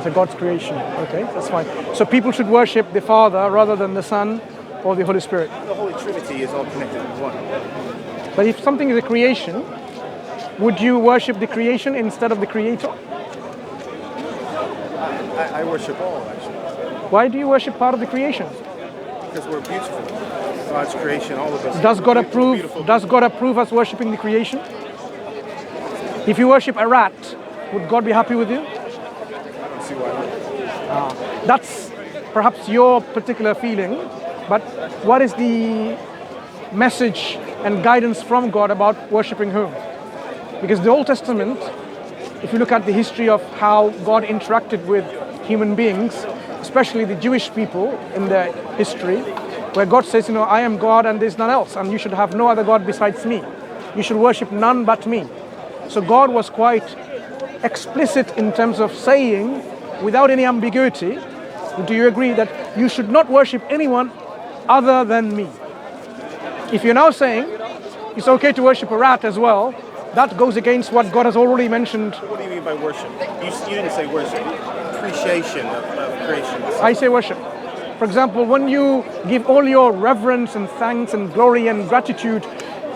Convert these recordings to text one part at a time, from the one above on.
It's a God's creation. Okay, that's fine. So people should worship the Father rather than the Son or the Holy Spirit. The Holy Trinity is all connected in one. But if something is a creation, would you worship the creation instead of the Creator? I worship all, actually. Why do you worship part of the creation? Because we're beautiful. God's creation, all of us. Does God beautiful. approve us worshiping the creation? If you worship a rat, would God be happy with you? I don't see why not. That's perhaps your particular feeling, but what is the message and guidance from God about worshiping whom? Because the Old Testament, if you look at the history of how God interacted with human beings, especially the Jewish people in their history, where God says, I am God and there's none else, and you should have no other God besides me. You should worship none but me. So God was quite explicit in terms of saying, without any ambiguity, do you agree that you should not worship anyone other than me? If you're now saying it's okay to worship a rat as well, that goes against what God has already mentioned. What do you mean by worship? You didn't say worship. Appreciation of creation. I say worship. For example, when you give all your reverence and thanks and glory and gratitude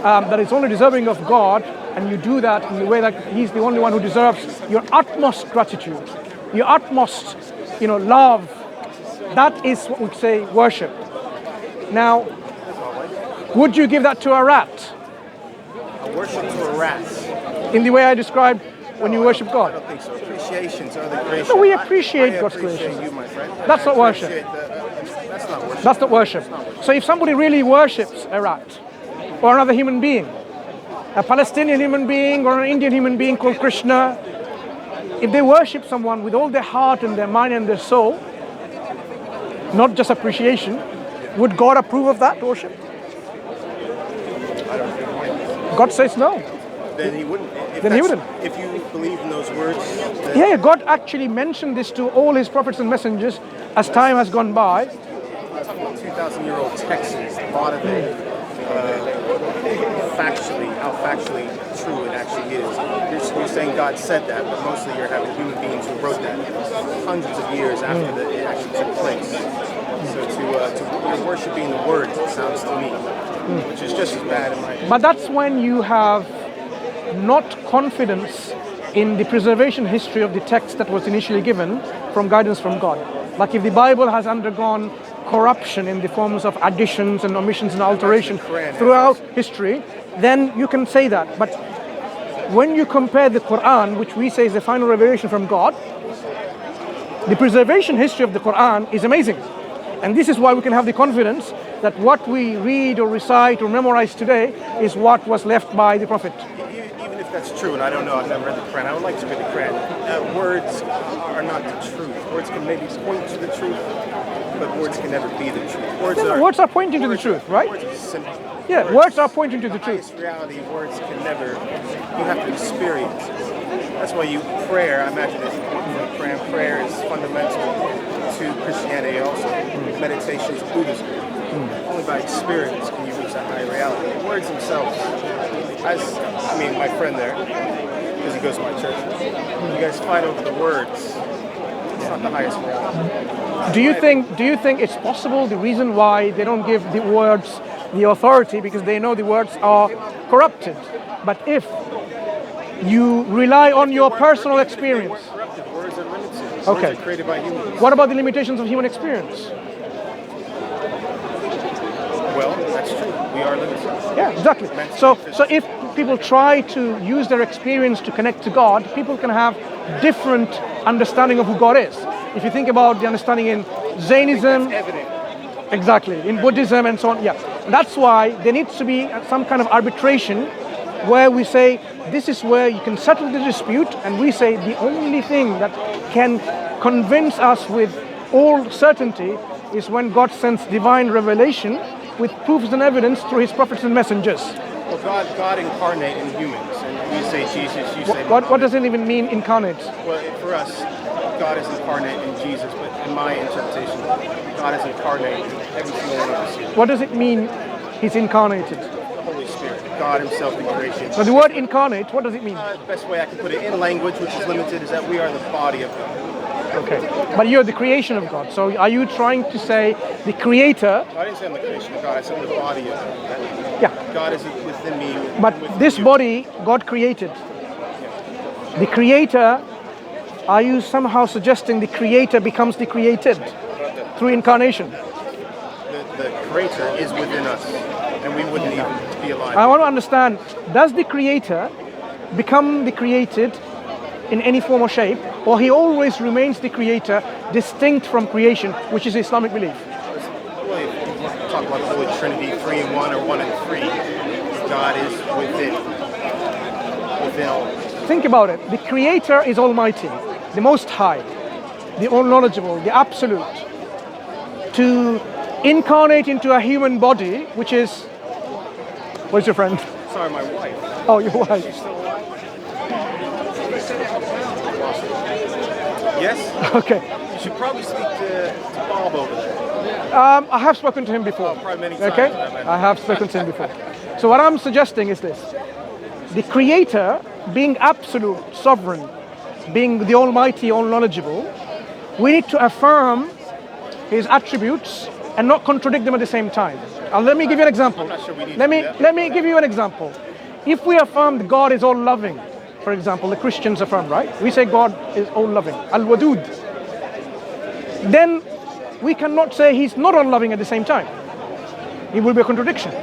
that is only deserving of God, and you do that in the way that He's the only one who deserves your utmost gratitude, your utmost, love, that is what we say worship. Now, would you give that to a rat? A worship to a rat. In the way I described when you worship God? I don't think so. Appreciation to other creation. No, we appreciate God's appreciate creation. you, my friend. That's not worship. That's not worship. That's not worship. So if somebody really worships a rat or another human being, a Palestinian human being or an Indian human being called Krishna, if they worship someone with all their heart and their mind and their soul, not just appreciation, would God approve of that worship? I don't think. God says no. Then He wouldn't. If you believe in those words. Yeah, God actually mentioned this to all His prophets and messengers as time has gone by. 2,000-year-old text is a lot of it. How factually true it actually is. You're saying God said that, but mostly you're having human beings who wrote that hundreds of years after it actually took place. So you're worshiping the words, it sounds to me, which is just as bad in my opinion. But that's when you have not confidence in the preservation history of the text that was initially given from guidance from God. Like if the Bible has undergone corruption in the forms of additions and omissions and alteration throughout history, then you can say that. But when you compare the Quran, which we say is the final revelation from God, the preservation history of the Quran is amazing. And this is why we can have the confidence that what we read or recite or memorize today is what was left by the Prophet. Even if that's true, and I don't know, I've never read the Quran, I would like to read the Quran. Words are not the truth. Words can maybe point to the truth, but words can never be the truth. Words are pointing to the truth, right? Words are simple. Yeah, words are pointing to the truth. Reality, words can never, you have to experience it. That's why prayer, I imagine it's prayer is fundamental to Christianity also. Meditation is Buddhism. Only by experience can you reach that higher reality. Words themselves, my friend there, because he goes to my church, you guys fight over the words. It's not the highest reality. Do you think it's possible the reason why they don't give the words the authority because they know the words are corrupted? But if you rely on your personal experience. Words are limited. Okay. Words are created by humans. What about the limitations of human experience? Well, that's true. We are limited. Yeah, exactly. So if people try to use their experience to connect to God, people can have different understanding of who God is. If you think about the understanding in Zainism, exactly, in Buddhism and so on, yeah. That's why there needs to be some kind of arbitration where we say, this is where you can settle the dispute, and we say the only thing that can convince us with all certainty is when God sends divine revelation with proofs and evidence through His prophets and messengers. Well, God incarnate in humans, and we say Jesus, you say what does it even mean, incarnate? Well, for us, God is incarnate in Jesus, but in my interpretation, God is incarnate in every single one of us here. What does it mean He's incarnated? The Holy Spirit, God Himself in creation. So the word incarnate, what does it mean? The best way I can put it in language, which is limited, is that we are the body of God. Okay. But you're the creation of God. So are you trying to say the creator? I didn't say I'm the creation of God. I said I'm the body of God. Yeah. God is within me. But within this you. body, God created. The creator, are you somehow suggesting the creator becomes the created through incarnation? The creator is within us, and we wouldn't even be alive. I want to understand, does the creator become the created in any form or shape, or he always remains the creator distinct from creation, which is Islamic belief? Well, if you talk about the Holy Trinity, 3 in 1 or 1 in 3, God is within all. Think about it. The creator is almighty, the most high, the all-knowledgeable, the absolute. To incarnate into a human body, which is... Where's your friend? Sorry, my wife. Oh, your wife. She's still alive? Yes? Okay. You should probably speak to Bob over there. I have spoken to him before. Oh, probably many times. Okay? I have spoken to him before. So what I'm suggesting is this. The creator, being absolute, sovereign, being the almighty, all-knowledgeable, we need to affirm his attributes and not contradict them at the same time. Let me give you an example. I'm not sure we need Let to me do that. let me give you an example. If we affirm that God is all loving, for example, the Christians affirm, right? We say God is all loving, al-wadud. Then we cannot say he's not all loving at the same time. It will be a contradiction.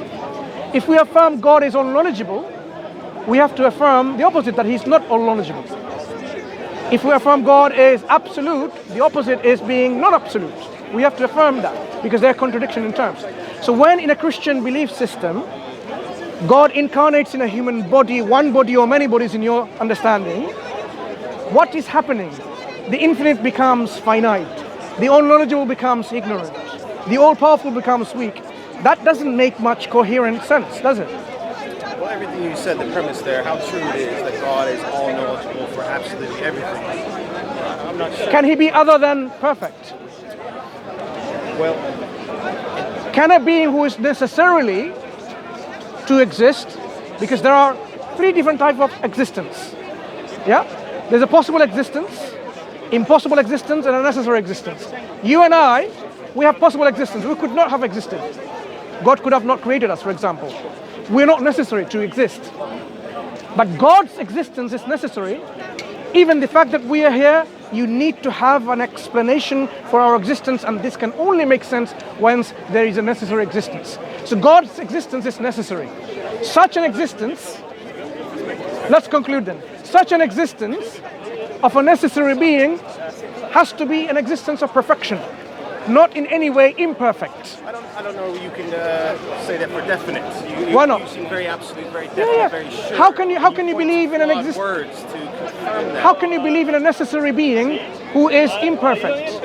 If we affirm God is all knowledgeable, we have to affirm the opposite, that he's not all knowledgeable. If we affirm God is absolute, the opposite is being not absolute. We have to affirm that because they're contradiction in terms. So when in a Christian belief system, God incarnates in a human body, one body or many bodies in your understanding, what is happening? The infinite becomes finite. The all-knowledgeable becomes ignorant. The all-powerful becomes weak. That doesn't make much coherent sense, does it? Well, everything you said, the premise there, how true it is that God is all knowledgeable for absolutely everything. I'm not sure. Can he be other than perfect? Well, Can a being who is necessarily to exist, because there are 3 different types of existence. Yeah? There's a possible existence, impossible existence, and a necessary existence. You and I, we have possible existence. We could not have existed. God could have not created us, for example. We're not necessary to exist. But God's existence is necessary. Even the fact that we are here, you need to have an explanation for our existence, and this can only make sense once there is a necessary existence. So God's existence is necessary. Such an existence, let's conclude then, such an existence of a necessary being has to be an existence of perfection, not in any way imperfect. I don't know. You can say that for definite. Why not? You seem very absolute, very definite, very sure. How can you believe in an existence? Words to confirm that. How can you believe in a necessary being who is imperfect?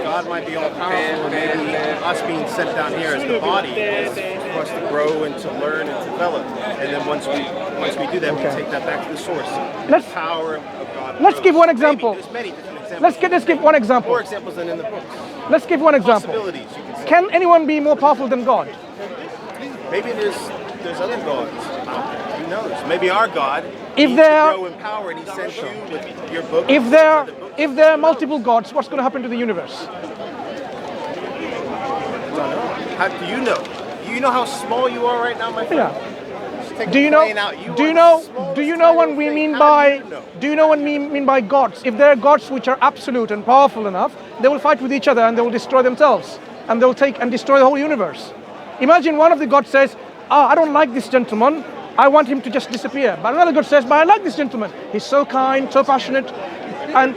God might be all powerful, or maybe us being sent down here as the body is for us to grow and to learn and develop. And then once we do that, we take that back to the source. Let's- the power of God. Let's give one example. There's many different examples. Let's give one example. More examples than in the books. Let's give one example. Possibilities, you can say. Can anyone be more powerful than God? Maybe there's other gods out there. Who knows? Maybe our God If needs there- to grow in power, and He sent you with your book. If there are multiple gods, what's going to happen to the universe? I don't know. How do you know? Do you know how small you are right now, my friend? Yeah. Just take Do a you know? plane out. Do are you the know? smallest Do you know what tiny we thing. mean How by? do you know? Do you know what we mean by gods? If there are gods which are absolute and powerful enough, they will fight with each other and they will destroy themselves, and they will take and destroy the whole universe. Imagine one of the gods says, I don't like this gentleman. I want him to just disappear. But another God says, but I like this gentleman. He's so kind, so passionate. And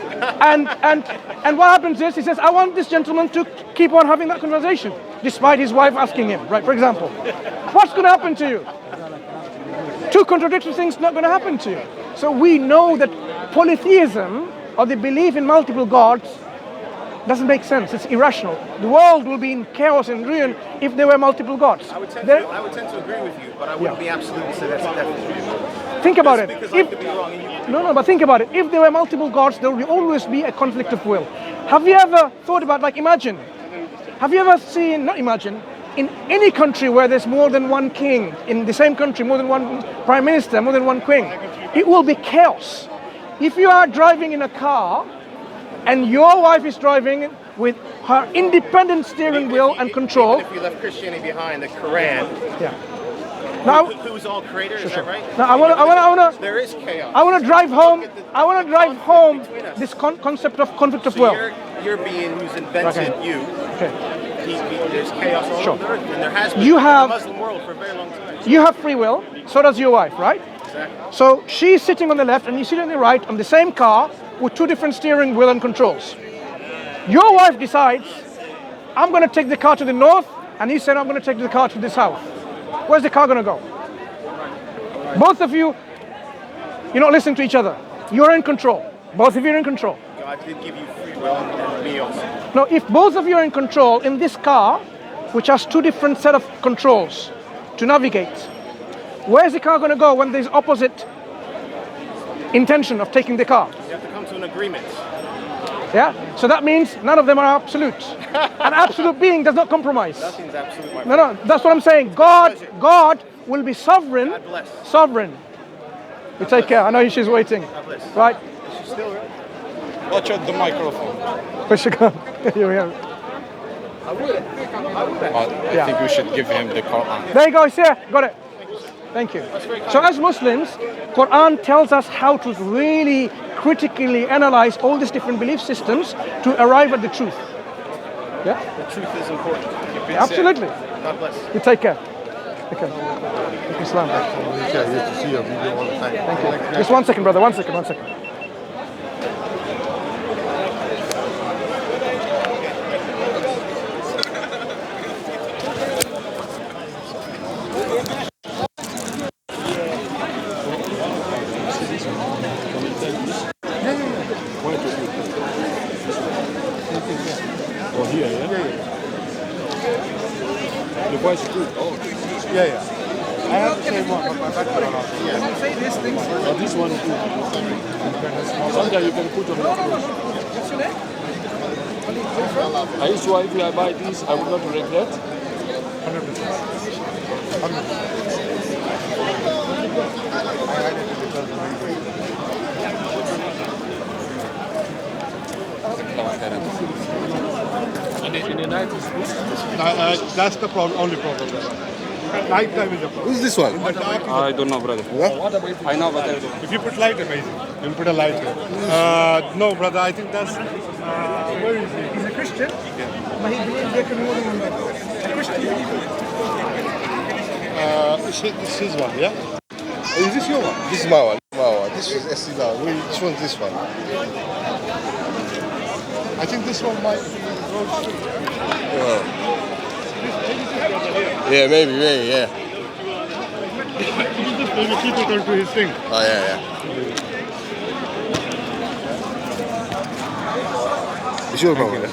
what happens is, he says, I want this gentleman to keep on having that conversation, despite his wife asking him, right, for example. What's going to happen to you? 2 contradictory things not going to happen to you. So we know that polytheism, or the belief in multiple gods, doesn't make sense. It's irrational. The world will be in chaos and ruin if there were multiple gods. I would tend to agree with you, but I wouldn't be absolute and say that's a definite. Think about it. Because I could be wrong and you could be No, but think about it. If there were multiple gods, there will always be a conflict of will. Have you ever thought about, imagine, have you ever seen, not imagine, in any country where there's more than one king, in the same country, more than one prime minister, more than one queen, it will be chaos. If you are driving in a car and your wife is driving with her independent steering wheel and control. Even if we left Christianity behind, the Quran, Yeah. Now, who's all creator, is that right? now I want to. There is chaos. I want to drive home. I want to drive home this concept of conflict of So will. you're being who's invented you. Okay. There's chaos all Sure. over the earth, and there has been You in have- the Muslim world for a very long time. You have free will. So does your wife, right? Exactly. So she's sitting on the left and you sit on the right on the same car with two different steering wheel and controls. Your wife decides, I'm going to take the car to the north, and he said, I'm going to take the car to the south. Where's the car going to go? Both of you, you're not listening to each other. You're in control. Both of you are in control. God did give you free will, and me also. Now, if both of you are in control in this car, which has two different set of controls to navigate, where's the car going to go when there's opposite intention of taking the car? You have to come to an agreement. Yeah? So that means none of them are absolute. An absolute being does not compromise. Nothing's absolute. My No, that's what I'm saying. God will be sovereign. God bless. Sovereign. You take care. I know she's waiting. God bless. Right? Is she still right? Watch out the microphone. Where she go? Here we are. I think we should give him the Quran. There you go. It's here. Got it. Thank you. So as Muslims, Quran tells us how to really critically analyze all these different belief systems to arrive at the truth. Yeah? The truth is important. Absolutely. God bless. You take care. Take care. Islam. Yeah, I used to see your video all the time. Thank you. Just 1 second, brother. 1 second. 1 second. Oh, here, yeah? The voice is good. Oh, Yeah, yeah. I have the same one, but my background also. Yeah. oh, this one is good. Sometimes you can put on your clothes. I used to, if I buy this, I would not regret. 100%. And in the night is good. That's the problem, only problem. Night time is the problem. Who's this one? I don't know, brother. I know, but I don't know. If you put light, amazing. You put a light here. No, brother, I think that's... where is he? He's a Christian. But he believes there can be more than one. A Christian believer. This is one, yeah? Is this your one? This is my one. This is sfdawah. Which one's this one? I think this one might be Yeah, maybe, yeah. maybe keep it onto his thing. Oh, yeah. It's your problem, yeah?